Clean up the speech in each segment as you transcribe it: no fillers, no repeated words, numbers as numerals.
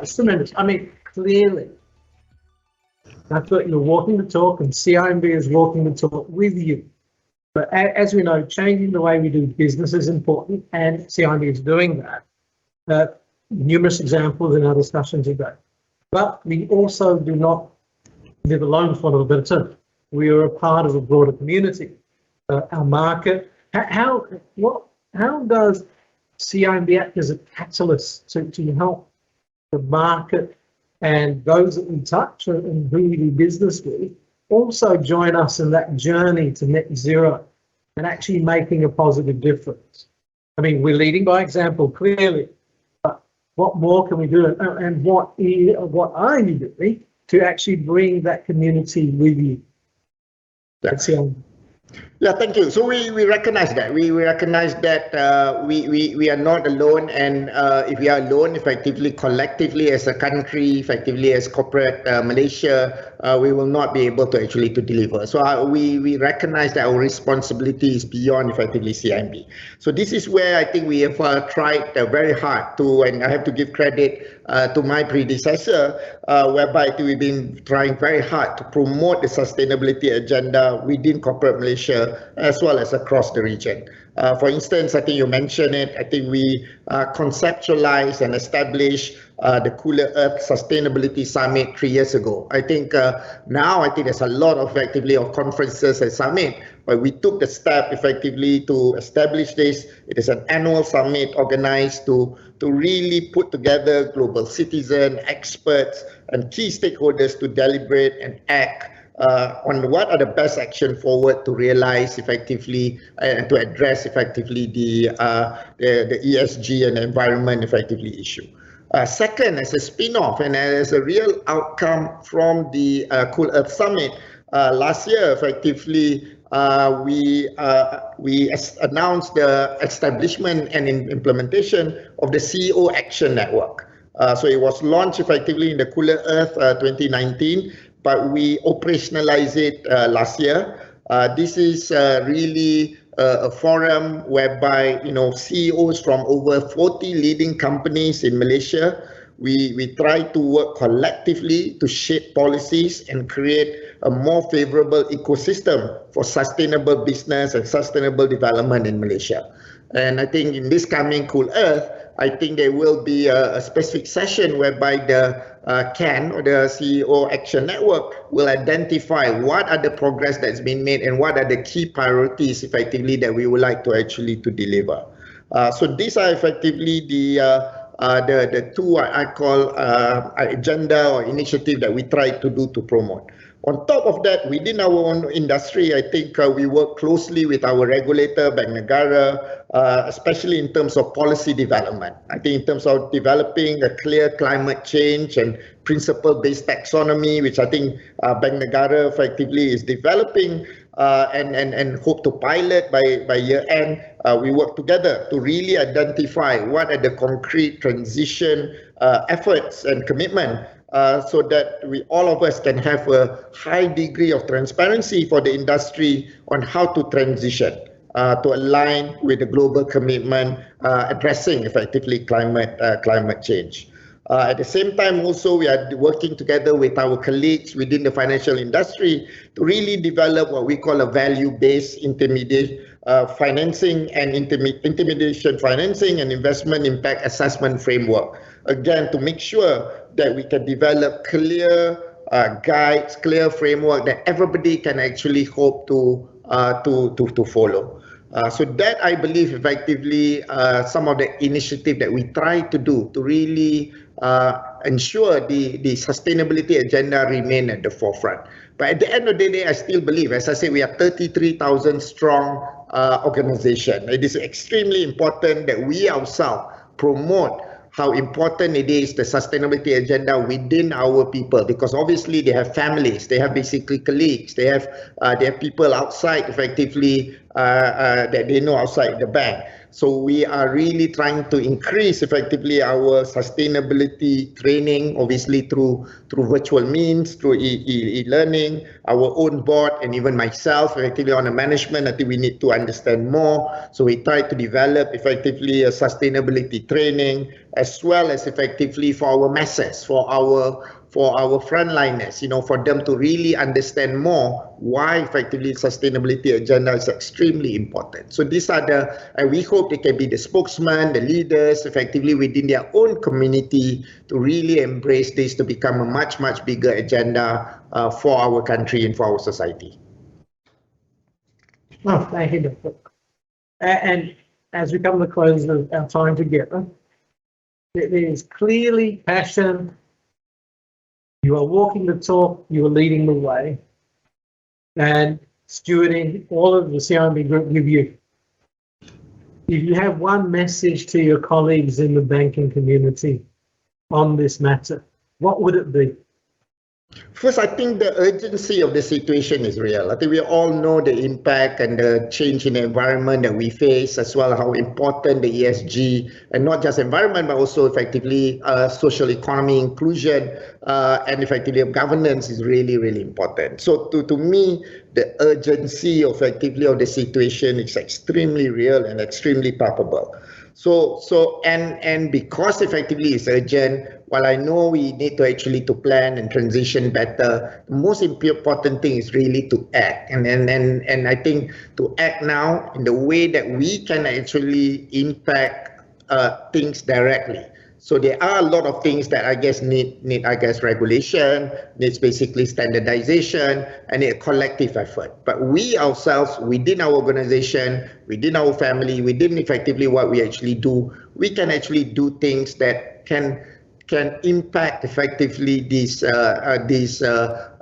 it's tremendous. I mean, clearly, that's what you're walking the talk, and CIMB is walking the talk with you. But as we know, changing the way we do business is important, and CIMB is doing that. Numerous examples in our discussions today. But we also do not live alone, for a better term. We are a part of a broader community. Our market. How does CIMB act as a catalyst to help the market and those that we touch and who we do business with also join us in that journey to net zero and actually making a positive difference? I mean, we're leading by example, clearly, but what more can we do, and what are you doing to actually bring that community with you? That's Yeah, thank you. So we recognize that. We recognize that we are not alone, and if we are alone, effectively, collectively as a country, effectively as corporate Malaysia, we will not be able to actually to deliver. So we recognize that our responsibility is beyond effectively CIMB. So this is where I think we have tried very hard to, and I have to give credit to my predecessor, whereby we've been trying very hard to promote the sustainability agenda within corporate Malaysia as well as across the region. For instance, I think you mentioned it, I think we conceptualized and established the Cooler Earth Sustainability Summit 3 years ago. I think now I think there's a lot of effectively of conferences and summit, but we took the step effectively to establish this. It is an annual summit organized to really put together global citizens, experts, and key stakeholders to deliberate and act on what are the best action forward to realize effectively and to address effectively the ESG and environment effectively issue. Second, as a spin-off and as a real outcome from the Cool Earth Summit last year, effectively we announced the establishment and implementation of the CEO Action Network. So it was launched effectively in the Cooler Earth 2019, but we operationalized it last year. This is really a forum whereby CEOs from over 40 leading companies in Malaysia, we try to work collectively to shape policies and create a more favorable ecosystem for sustainable business and sustainable development in Malaysia. And I think in this coming Cool Earth, I think there will be a specific session whereby the CAN, or the CEO Action Network, will identify what are the progress that's been made and what are the key priorities effectively that we would like to actually to deliver. So these are effectively the two I call agenda or initiative that we try to do to promote. On top of that, within our own industry, I think we work closely with our regulator, Bank Negara, especially in terms of policy development. I think in terms of developing a clear climate change and principle-based taxonomy, which I think Bank Negara effectively is developing and hope to pilot by year end. We work together to really identify what are the concrete transition efforts and commitment so that all of us can have a high degree of transparency for the industry on how to transition to align with the global commitment addressing effectively climate change. At the same time, also, we are working together with our colleagues within the financial industry to really develop what we call a value-based intermediation financing and intermediation financing and investment impact assessment framework. Again, to make sure that we can develop clear guides, clear framework that everybody can actually hope to follow. So that, I believe, effectively some of the initiative that we try to do to really ensure the sustainability agenda remain at the forefront. But at the end of the day, I still believe, as I say, we are 33,000 strong organization. It is extremely important that we ourselves promote how important it is, the sustainability agenda within our people, because obviously they have families, they have basically colleagues, they have people outside effectively that they know outside the bank. So we are really trying to increase effectively our sustainability training, obviously through virtual means, through e-learning, our own board, and even myself, effectively on the management. I think we need to understand more. So we try to develop effectively a sustainability training, as well as effectively for our masses, for our frontliners, for them to really understand more why effectively sustainability agenda is extremely important. So these are and we hope they can be the spokesman, the leaders effectively within their own community to really embrace this to become a much, much bigger agenda for our country and for our society. Oh, thank you, Dr. And as we come to the close of our time together, there is clearly passion. You are walking the talk, you are leading the way, and stewarding all of the CIMB Group with you. If you have one message to your colleagues in the banking community on this matter, what would it be? First, I think the urgency of the situation is real. I think we all know the impact and the change in the environment that we face, as well as how important the ESG, and not just environment, but also effectively social economy inclusion and effectively governance is really, really important. So to me, the urgency effectively of the situation is extremely real and extremely palpable. And because effectively it's urgent, while I know we need to actually to plan and transition better, the most important thing is really to act. And I think to act now in the way that we can actually impact things directly. So there are a lot of things that I guess need regulation, needs basically standardization, and a collective effort. But we ourselves, within our organization, within our family, within effectively what we actually do, we can actually do things that can impact effectively this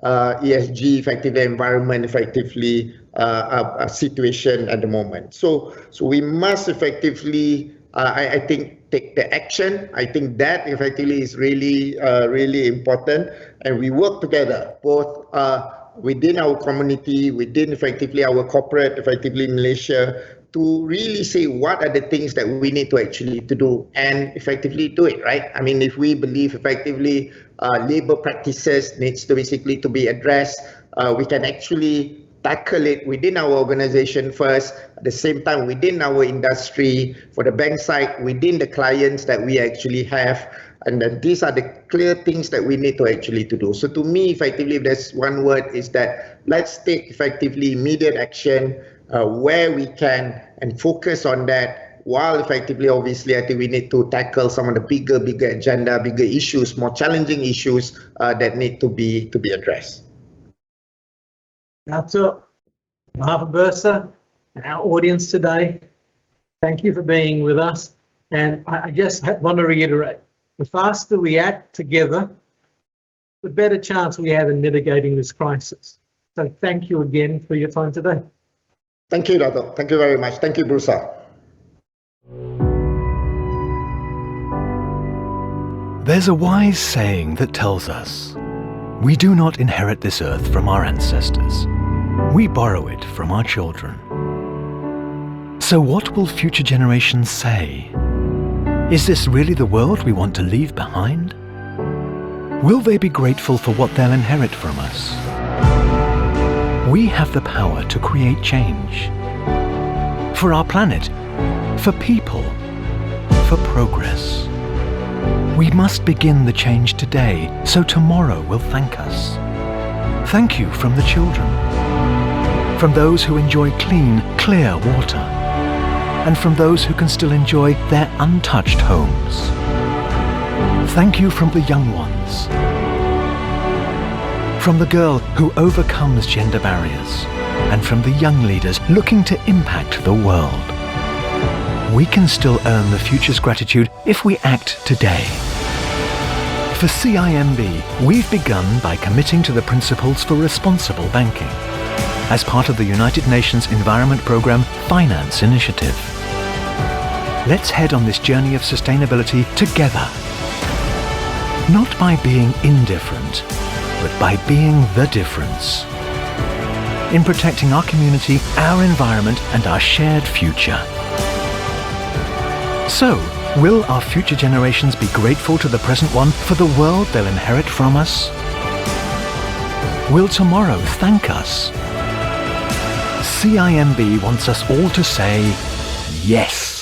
ESG, effectively environment, effectively a situation at the moment. So we must effectively, I think, take the action. I think that effectively is really, really important. And we work together, both within our community, within effectively our corporate, effectively Malaysia, to really say what are the things that we need to actually to do and effectively do it, right? I mean, if we believe effectively labor practices needs to basically to be addressed, we can actually tackle it within our organization first, at the same time within our industry, for the bank side, within the clients that we actually have. And then these are the clear things that we need to actually to do. So to me, effectively, if there's one word, is that let's take effectively immediate action where we can and focus on that, while effectively, obviously, I think we need to tackle some of the bigger agenda, bigger issues, more challenging issues that need to be addressed. That's it. Mahathir Bursa and our audience today, thank you for being with us. And I just want to reiterate, the faster we act together, the better chance we have in mitigating this crisis. So thank you again for your time today. Thank you, Dato'. Thank you very much. Thank you, Bursa. There's a wise saying that tells us, we do not inherit this earth from our ancestors. We borrow it from our children. So what will future generations say? Is this really the world we want to leave behind? Will they be grateful for what they'll inherit from us? We have the power to create change. For our planet, for people, for progress. We must begin the change today, so tomorrow will thank us. Thank you from the children, from those who enjoy clean, clear water, and from those who can still enjoy their untouched homes. Thank you from the young ones, from the girl who overcomes gender barriers, and from the young leaders looking to impact the world. We can still earn the future's gratitude if we act today. For CIMB, we've begun by committing to the principles for responsible banking as part of the United Nations Environment Programme Finance Initiative. Let's head on this journey of sustainability together. Not by being indifferent, but by being the difference. In protecting our community, our environment, and our shared future. So, will our future generations be grateful to the present one for the world they'll inherit from us? Will tomorrow thank us? CIMB wants us all to say yes.